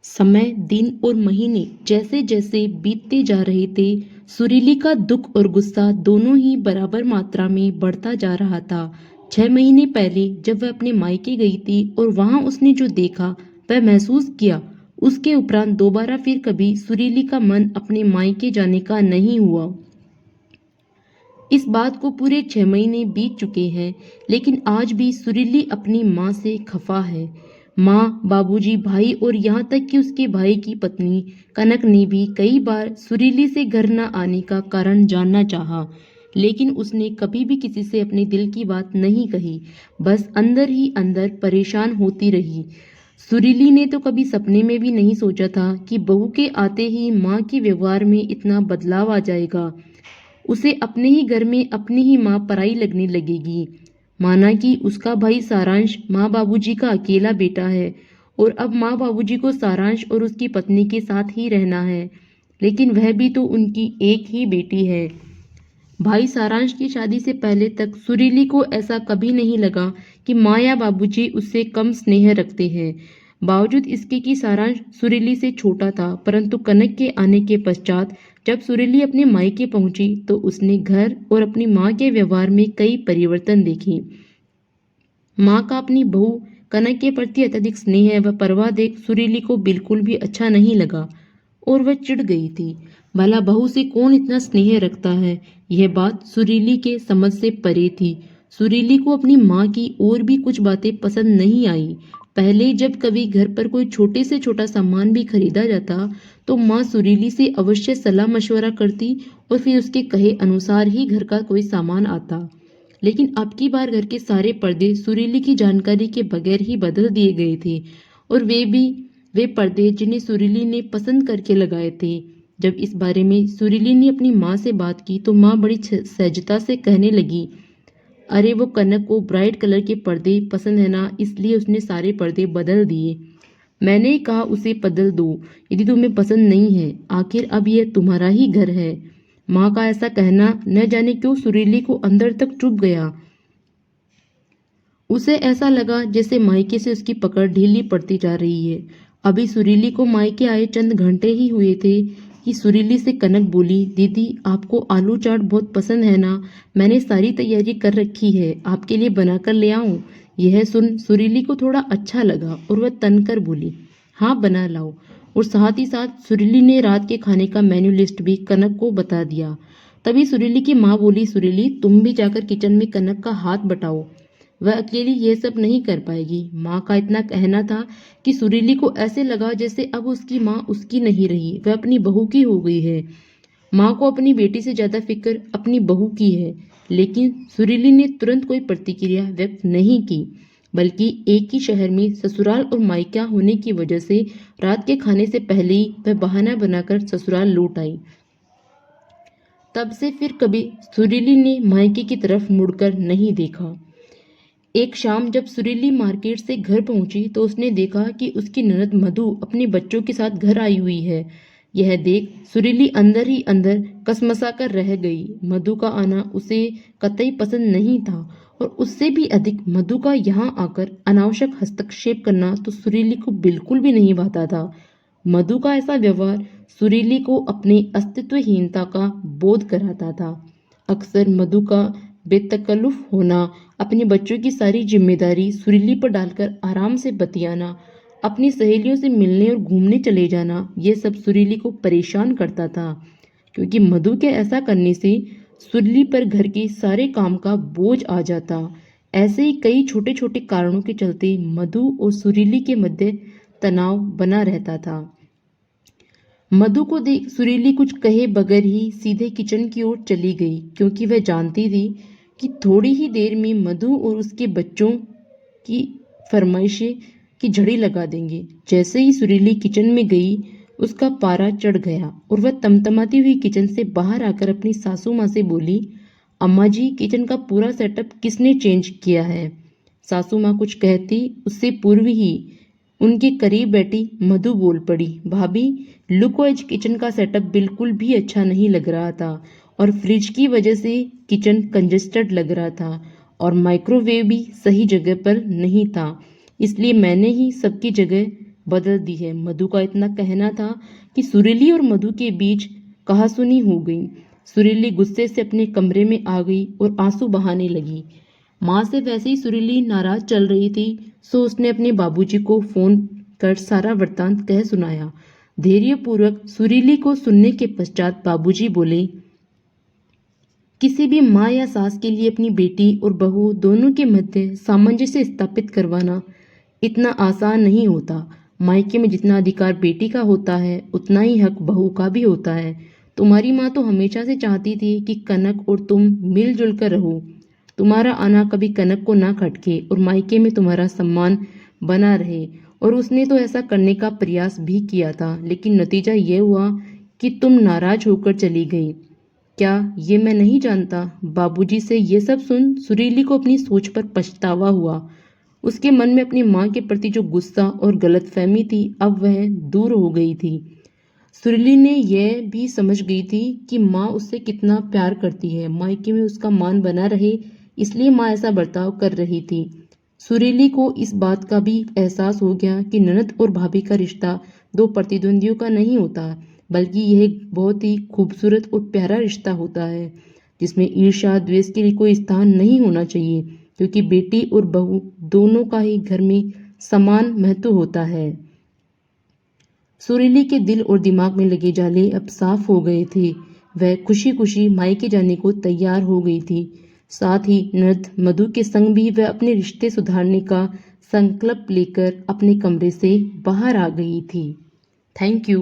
समय, दिन और महीने जैसे जैसे बीतते जा रहे थे, सुरीली का दुख और गुस्सा दोनों ही बराबर मात्रा में बढ़ता जा रहा था। 6 महीने पहले जब वह अपने मायके गई थी और वहां उसने जो देखा, वह महसूस किया, उसके उपरांत दोबारा फिर कभी सुरीली का मन अपने मायके जाने का नहीं हुआ। इस बात को पूरे 6 महीने बीत चुके हैं, लेकिन आज भी सुरीली अपनी माँ से खफा है। माँ, बाबूजी, भाई और यहाँ तक कि उसके भाई की पत्नी कनक ने भी कई बार सुरीली से घर न आने का कारण जानना चाहा, लेकिन उसने कभी भी किसी से अपने दिल की बात नहीं कही, बस अंदर ही अंदर परेशान होती रही। सुरीली ने तो कभी सपने में भी नहीं सोचा था कि बहू के आते ही माँ के व्यवहार में इतना बदलाव आ जाएगा। उसे अपने ही घर में अपनी ही माँ पराई लगने लगेगी। माना कि उसका भाई सारांश माँ बाबूजी का अकेला बेटा है और अब माँ बाबूजी को सारांश और उसकी पत्नी के साथ ही रहना है, लेकिन वह भी तो उनकी एक ही बेटी है। भाई सारांश की शादी से पहले तक सुरीली को ऐसा कभी नहीं लगा कि माँ या बाबूजी उससे कम स्नेह रखते हैं। बावजूद इसके कि सारांश सुरीली से छोटा था, परंतु कनक के आने के पश्चात जब सुरीली अपने मायके पहुंची तो उसने घर और अपनी माँ के व्यवहार में कई परिवर्तन देखे। माँ का अपनी बहू कनक के प्रति अत्यधिक स्नेह व परवाह देख सुरीली को बिल्कुल भी अच्छा नहीं लगा और वह चिढ़ गई थी। भला बहू से कौन इतना स्नेह रखता है, यह बात सुरीली के समझ से परे थी। सुरीली को अपनी माँ की और भी कुछ बातें पसंद नहीं आई। पहले जब कभी घर पर कोई छोटे से छोटा सामान भी खरीदा जाता तो माँ सुरीली से अवश्य सलाह मशवरा करती और फिर उसके कहे अनुसार ही घर का कोई सामान आता। लेकिन अब की बार घर के सारे पर्दे सुरीली की जानकारी के बगैर ही बदल दिए गए थे, और वे भी वे पर्दे जिन्हें सुरीली ने पसंद करके लगाए थे। जब इस बारे में सुरीली ने अपनी माँ से बात की तो माँ बड़ी सहजता से कहने लगी, अरे वो कनक को ब्राइट कलर के पर्दे पसंद है ना, इसलिए उसने सारे पर्दे बदल दिए। मैंने ही कहा उसे बदल दो यदि तुम्हें पसंद नहीं है, आखिर अब यह तुम्हारा ही घर है। माँ का ऐसा कहना न जाने क्यों सुरीली को अंदर तक चुभ गया। उसे ऐसा लगा जैसे मायके से उसकी पकड़ ढीली पड़ती जा रही है। अभी सुरीली को मायके आए चंद घंटे ही हुए थे कि सुरीली से कनक बोली, दीदी आपको आलू चाट बहुत पसंद है ना, मैंने सारी तैयारी कर रखी है, आपके लिए बनाकर ले आऊं। यह सुन सुरीली को थोड़ा अच्छा लगा और वह तनकर बोली, हाँ बना लाओ। और साथ ही साथ सुरीली ने रात के खाने का मेन्यू लिस्ट भी कनक को बता दिया। तभी सुरीली की माँ बोली, सुरीली तुम भी जाकर किचन में कनक का हाथ बटाओ, वह अकेली ये सब नहीं कर पाएगी। माँ का इतना कहना था कि सुरीली को ऐसे लगा जैसे अब उसकी माँ उसकी नहीं रही, वह अपनी बहू की हो गई है। माँ को अपनी बेटी से ज्यादा फिक्र अपनी बहू की है, लेकिन सुरीली ने तुरंत कोई प्रतिक्रिया व्यक्त नहीं की, बल्कि एक ही शहर में ससुराल और मायका होने की वजह से रात के खाने से पहले ही वह बहाना बनाकर ससुराल लौट आई। तब से फिर कभी सुरीली ने मायके की तरफ मुड़कर नहीं देखा। एक शाम जब सुरीली मार्केट से घर पहुंची तो उसने देखा कि उसकी ननद मधु अपने बच्चों के साथ घर आई हुई है। यह देख सुरीली अंदर ही अंदर कसमसा कर रह गई। मधु का आना उसे कतई पसंद नहीं था, और उससे भी अधिक मधु का यहाँ आकर अनावश्यक हस्तक्षेप करना तो सुरीली को बिल्कुल भी नहीं भाता था। मधु का ऐसा व्यवहार सुरीली को अपनी अस्तित्वहीनता का बोध कराता था। अक्सर मधु का बेतकल्लुफ होना, अपने बच्चों की सारी जिम्मेदारी सुरीली पर डालकर आराम से बतियाना, अपनी सहेलियों से मिलने और घूमने चले जाना, यह सब सुरीली को परेशान करता था, क्योंकि मधु के ऐसा करने से सुरीली पर घर के सारे काम का बोझ आ जाता। ऐसे ही कई छोटे छोटे कारणों के चलते मधु और सुरीली के मध्य तनाव बना रहता था। मधु को देख सुरीली कुछ कहे बगैर ही सीधे किचन की ओर चली गई, क्योंकि वह जानती थी कि थोड़ी ही देर में मधु और उसके बच्चों की फरमाइशें की झड़ी लगा देंगे। जैसे ही सुरीली किचन में गई, उसका पारा चढ़ गया और वह तमतमाती हुई किचन से बाहर आकर अपनी सासू माँ से बोली, अम्मा जी किचन का पूरा सेटअप किसने चेंज किया है। सासू माँ कुछ कहती उससे पूर्व ही उनके करीब बैठी मधु बोल पड़ी, भाभी लुक वाइज किचन का सेटअप बिल्कुल भी अच्छा नहीं लग रहा था, और फ्रिज की वजह से किचन कंजेस्टेड लग रहा था, और माइक्रोवेव भी सही जगह पर नहीं था, इसलिए मैंने ही सबकी जगह बदल दी है। मधु का इतना कहना था कि सुरीली और मधु के बीच कहासुनी हो गई। सुरीली गुस्से से अपने कमरे में आ गई और आंसू बहाने लगी। माँ से वैसे ही सुरीली नाराज चल रही थी, सो उसने अपने बाबूजी को फोन कर सारा वृत्तांत कह सुनाया। धैर्यपूर्वक सुरीली को सुनने के पश्चात बाबूजी बोले, किसी भी माँ या सास के लिए अपनी बेटी और बहू दोनों के मध्य सामंजस्य स्थापित करवाना इतना आसान नहीं होता। मायके में जितना अधिकार बेटी का होता है, उतना ही हक बहू का भी होता है। तुम्हारी माँ तो हमेशा से चाहती थी कि कनक और तुम मिलजुल कर रहो। तुम्हारा आना कभी कनक को ना खटके और मायके में तुम्हारा सम्मान बना रहे। और उसने तो ऐसा करने का प्रयास भी किया था, लेकिन नतीजा ये हुआ कि तुम नाराज होकर चली गई। क्या ये मैं नहीं जानता? बाबूजी से ये सब सुन सुरीली को अपनी सोच पर पछतावा हुआ। उसके मन में अपनी माँ के प्रति जो गुस्सा और गलतफहमी थी, अब वह दूर हो गई थी। सुरीली ने यह भी समझ गई थी कि माँ उससे कितना प्यार करती है। मायके में उसका मान बना रहे, इसलिए माँ ऐसा बर्ताव कर रही थी। सुरीली को इस बात का भी एहसास हो गया कि ननद और भाभी का रिश्ता दो प्रतिद्वंदियों का नहीं होता, बल्कि यह एक बहुत ही खूबसूरत और प्यारा रिश्ता होता है, जिसमें ईर्ष्या द्वेष के लिए कोई स्थान नहीं होना चाहिए, क्योंकि बेटी और बहू दोनों का ही घर में समान महत्व होता है। सुरीली के दिल और दिमाग में लगे जाले अब साफ हो गए थे। वह खुशी खुशी मायके जाने को तैयार हो गई थी। साथ ही ननद मधु के संग भी वह अपने रिश्ते सुधारने का संकल्प लेकर अपने कमरे से बाहर आ गई थी। Thank you.